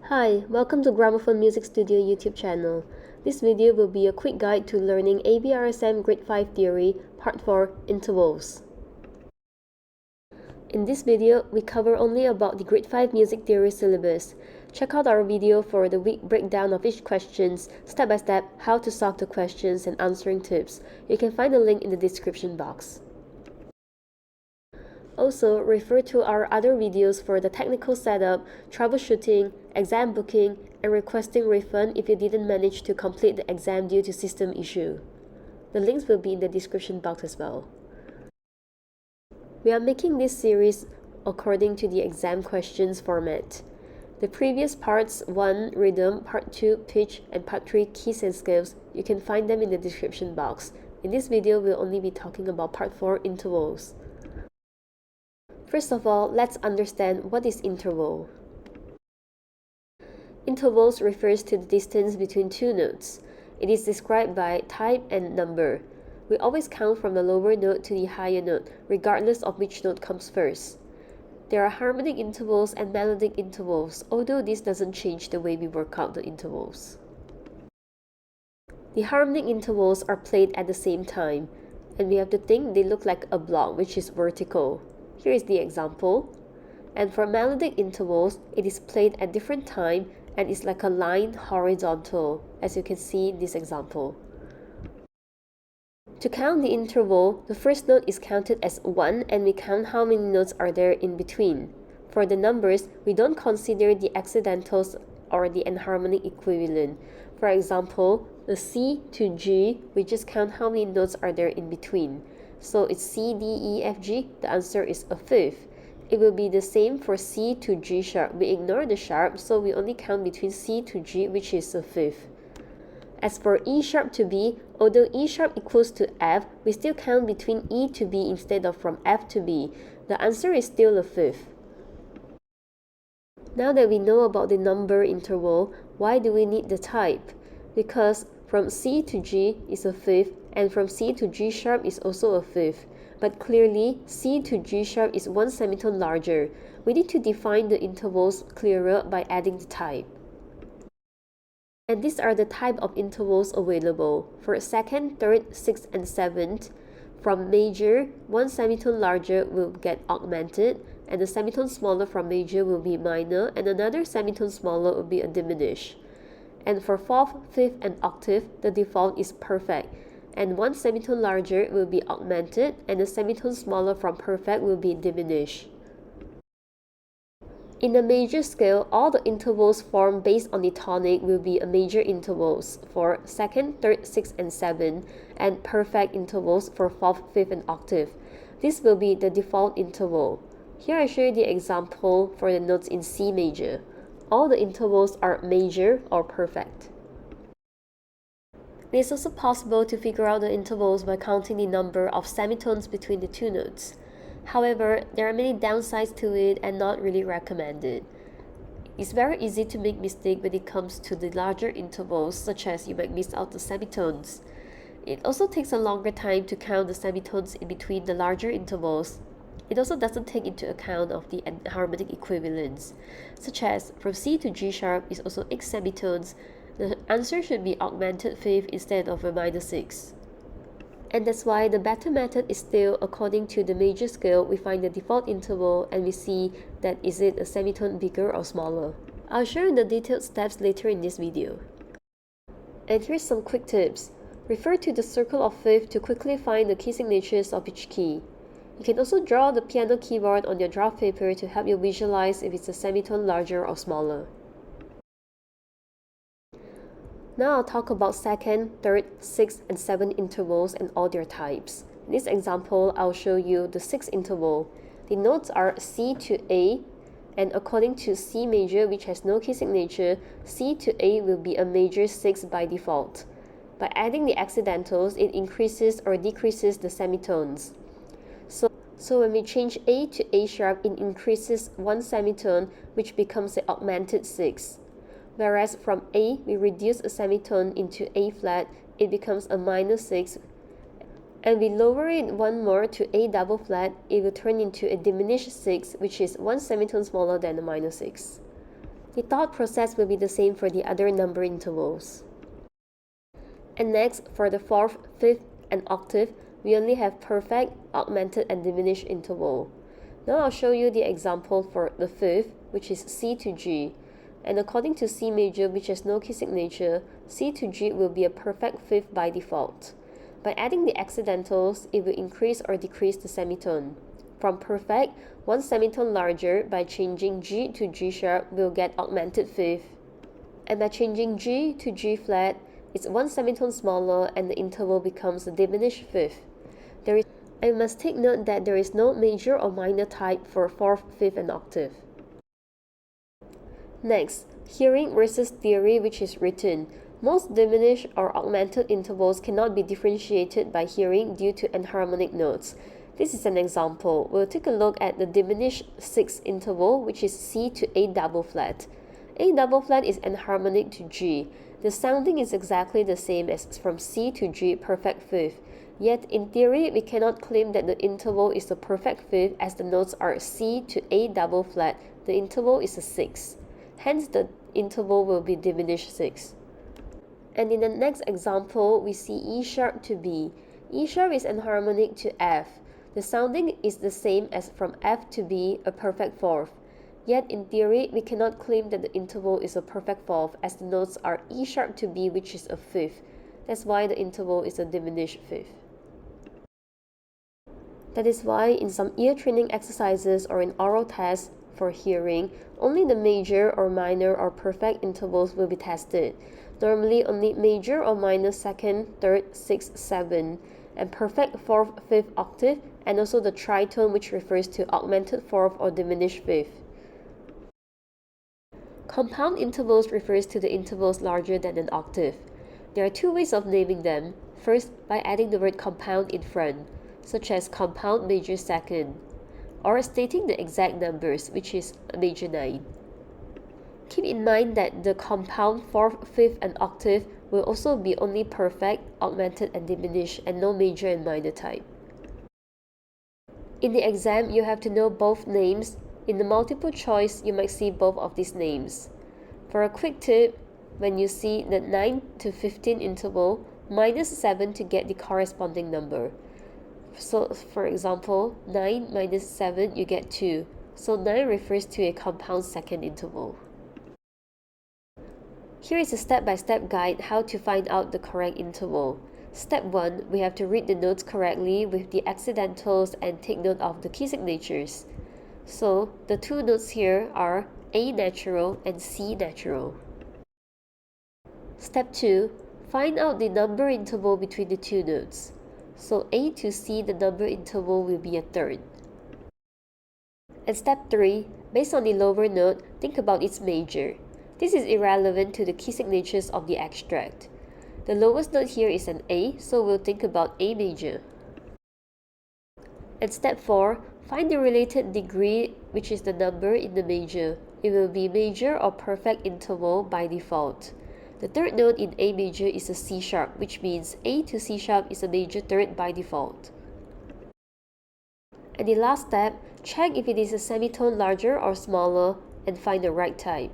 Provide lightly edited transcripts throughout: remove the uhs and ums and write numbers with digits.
Hi, welcome to Gramophone Music Studio YouTube channel. This video will be a quick guide to learning ABRSM Grade 5 Theory, Part 4, Intervals. In this video, we cover only about the Grade 5 Music Theory syllabus. Check out our video for the week breakdown of each questions, step by step, how to solve the questions and answering tips. You can find the link in the description box. Also, refer to our other videos for the technical setup, troubleshooting, exam booking, and requesting refund if you didn't manage to complete the exam due to system issue. The links will be in the description box as well. We are making this series according to the exam questions format. The previous parts 1 rhythm, part 2 pitch, and part 3 keys and scales, you can find them in the description box. In this video, we'll only be talking about part 4 intervals. First of all, let's understand what is interval. Intervals refers to the distance between two notes. It is described by type and number. We always count from the lower note to the higher note, regardless of which note comes first. There are harmonic intervals and melodic intervals, although this doesn't change the way we work out the intervals. The harmonic intervals are played at the same time, and we have to think they look like a block which is vertical. Here is the example. And for melodic intervals, it is played at different time and is like a line horizontal, as you can see in this example. To count the interval, the first note is counted as 1 and we count how many notes are there in between. For the numbers, we don't consider the accidentals or the enharmonic equivalent. For example, the C to G, we just count how many notes are there in between. So it's C, D, E, F, G, the answer is a fifth. It will be the same for C to G sharp. We ignore the sharp, so we only count between C to G, which is a fifth. As for E sharp to B, although E sharp equals to F, we still count between E to B instead of from F to B. The answer is still a fifth. Now that we know about the number interval, why do we need the type? Because from C to G is a fifth, and from C to G sharp is also a fifth. But clearly, C to G sharp is one semitone larger. We need to define the intervals clearer by adding the type. And these are the type of intervals available. For second, third, sixth, and seventh, from major, one semitone larger will get augmented, and the semitone smaller from major will be minor, and another semitone smaller will be a diminished. And for fourth, fifth, and octave, the default is perfect, and one semitone larger will be augmented, and the semitone smaller from perfect will be diminished. In the major scale, all the intervals formed based on the tonic will be a major intervals for second, third, sixth, and seventh, and perfect intervals for fourth, fifth, and octave. This will be the default interval. Here I show you the example for the notes in C major. All the intervals are major or perfect. It is also possible to figure out the intervals by counting the number of semitones between the two notes. However, there are many downsides to it and not really recommended. It's very easy to make mistakes when it comes to the larger intervals, such as you might miss out the semitones. It also takes a longer time to count the semitones in between the larger intervals. It also doesn't take into account of the enharmonic equivalents, such as from C to G sharp is also 8 semitones. The answer should be augmented fifth instead of a minor 6. And that's why the better method is still, according to the major scale, we find the default interval and we see that is it a semitone bigger or smaller. I'll show you the detailed steps later in this video. And here's some quick tips. Refer to the circle of fifth to quickly find the key signatures of each key. You can also draw the piano keyboard on your draft paper to help you visualize if it's a semitone larger or smaller. Now I'll talk about second, third, sixth, and seventh intervals and all their types. In this example, I'll show you the sixth interval. The notes are C to A, and according to C major, which has no key signature, C to A will be a major 6 by default. By adding the accidentals, it increases or decreases the semitones. So when we change A to A sharp, it increases one semitone, which becomes an augmented 6. Whereas from A, we reduce a semitone into A flat, it becomes a minor 6. And we lower it one more to A double flat, it will turn into a diminished 6, which is one semitone smaller than a minor 6. The thought process will be the same for the other number intervals. And next, for the fourth, fifth, and octave, we only have perfect, augmented, and diminished interval. Now I'll show you the example for the fifth, which is C to G. And according to C major, which has no key signature, C to G will be a perfect fifth by default. By adding the accidentals, it will increase or decrease the semitone. From perfect, one semitone larger by changing G to G sharp will get augmented fifth. And by changing G to G flat, it's one semitone smaller and the interval becomes a diminished fifth. I must take note that there is no major or minor type for fourth, fifth, and octave. Next, hearing versus theory, which is written. Most diminished or augmented intervals cannot be differentiated by hearing due to enharmonic notes. This is an example. We'll take a look at the diminished sixth interval, which is C to A double flat. A double flat is enharmonic to G. The sounding is exactly the same as from C to G perfect fifth. Yet, in theory, we cannot claim that the interval is a perfect fifth as the notes are C to A double flat. The interval is a sixth. Hence, the interval will be diminished sixth. And in the next example, we see E sharp to B. E sharp is enharmonic to F. The sounding is the same as from F to B, a perfect fourth. Yet, in theory, we cannot claim that the interval is a perfect fourth as the notes are E sharp to B, which is a fifth. That's why the interval is a diminished fifth. That is why in some ear training exercises or in oral tests for hearing, only the major or minor or perfect intervals will be tested. Normally, only major or minor second, third, sixth, seventh, and perfect fourth, fifth octave, and also the tritone, which refers to augmented fourth or diminished fifth. Compound intervals refers to the intervals larger than an octave. There are two ways of naming them. First, by adding the word compound in front, such as compound major second, or stating the exact numbers, which is major 9. Keep in mind that the compound fourth, fifth, and octave will also be only perfect, augmented, and diminished, and no major and minor type. In the exam, you have to know both names. In the multiple choice, you might see both of these names. For a quick tip, when you see the 9 to 15 interval, minus 7 to get the corresponding number. So, for example, 9 minus 7, you get 2. So 9 refers to a compound second interval. Here is a step-by-step guide how to find out the correct interval. Step 1, we have to read the notes correctly with the accidentals and take note of the key signatures. So, the two notes here are A natural and C natural. Step 2, find out the number interval between the two notes. So A to C, the number interval will be a third. And step 3, based on the lower note, think about its major. This is irrelevant to the key signatures of the extract. The lowest note here is an A, so we'll think about A major. And step 4, find the related degree, which is the number in the major. It will be major or perfect interval by default. The third note in A major is a C sharp, which means A to C sharp is a major third by default. And the last step, check if it is a semitone larger or smaller and find the right type.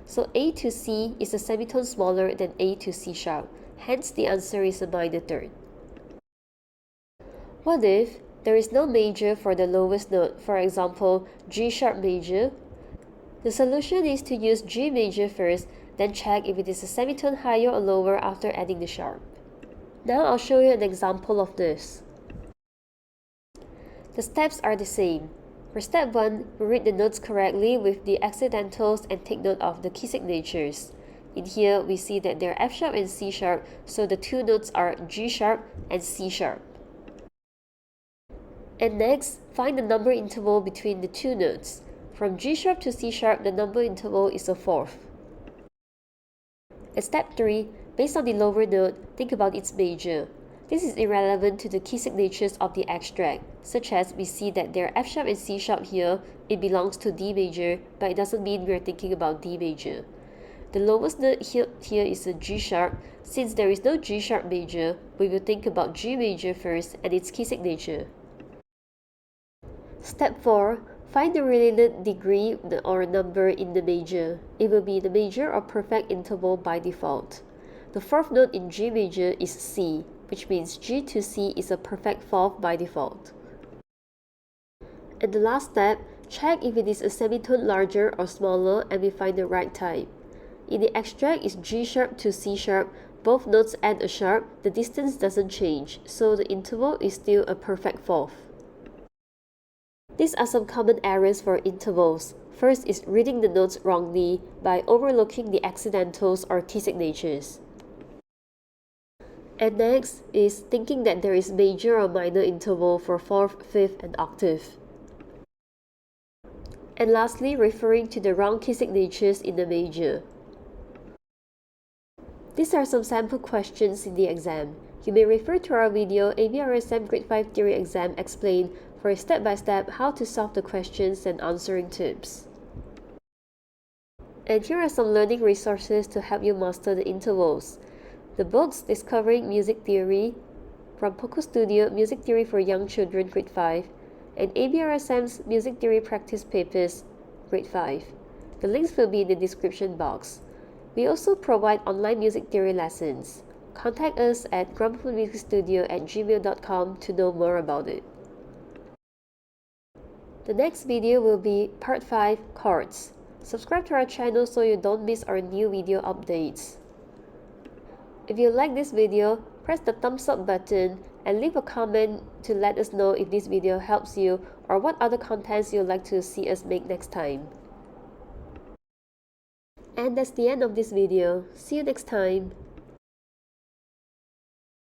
So A to C is a semitone smaller than A to C sharp, hence the answer is a minor third. What if there is no major for the lowest note, for example, G sharp major? The solution is to use G major first, then check if it is a semitone higher or lower after adding the sharp. Now I'll show you an example of this. The steps are the same. For step 1, we read the notes correctly with the accidentals and take note of the key signatures. In here, we see that they are F sharp and C sharp, so the two notes are G sharp and C sharp. And next, find the number interval between the two notes. From G sharp to C sharp, the number interval is a fourth. And step 3, based on the lower note, think about its major. This is irrelevant to the key signatures of the extract, such as we see that there are F sharp and C sharp here, it belongs to D major, but it doesn't mean we're thinking about D major. The lowest note here is a G sharp. Since there is no G sharp major, we will think about G major first and its key signature. Step 4, Find the related degree or number in the major. It will be the major or perfect interval by default. The fourth note in G major is C, which means G to C is a perfect fourth by default. And the last step, check if it is a semitone larger or smaller and we find the right type. In the extract is G sharp to C sharp, both notes add a sharp, the distance doesn't change, so the interval is still a perfect fourth. These are some common errors for intervals. First is reading the notes wrongly by overlooking the accidentals or key signatures. And next is thinking that there is major or minor interval for fourth, fifth, and octave. And lastly, referring to the wrong key signatures in the major. These are some sample questions in the exam. You may refer to our video ABRSM Grade 5 Theory Exam Explained for a step-by-step how to solve the questions and answering tips. And here are some learning resources to help you master the intervals. The books Discovering Music Theory from Poco Studio Music Theory for Young Children Grade 5 and ABRSM's Music Theory Practice Papers Grade 5. The links will be in the description box. We also provide online music theory lessons. Contact us at gramophonmusicstudio@gmail.com to know more about it. The next video will be Part 5 Chords. Subscribe to our channel so you don't miss our new video updates. If you like this video, press the thumbs up button and leave a comment to let us know if this video helps you or what other contents you'd like to see us make next time. And that's the end of this video. See you next time.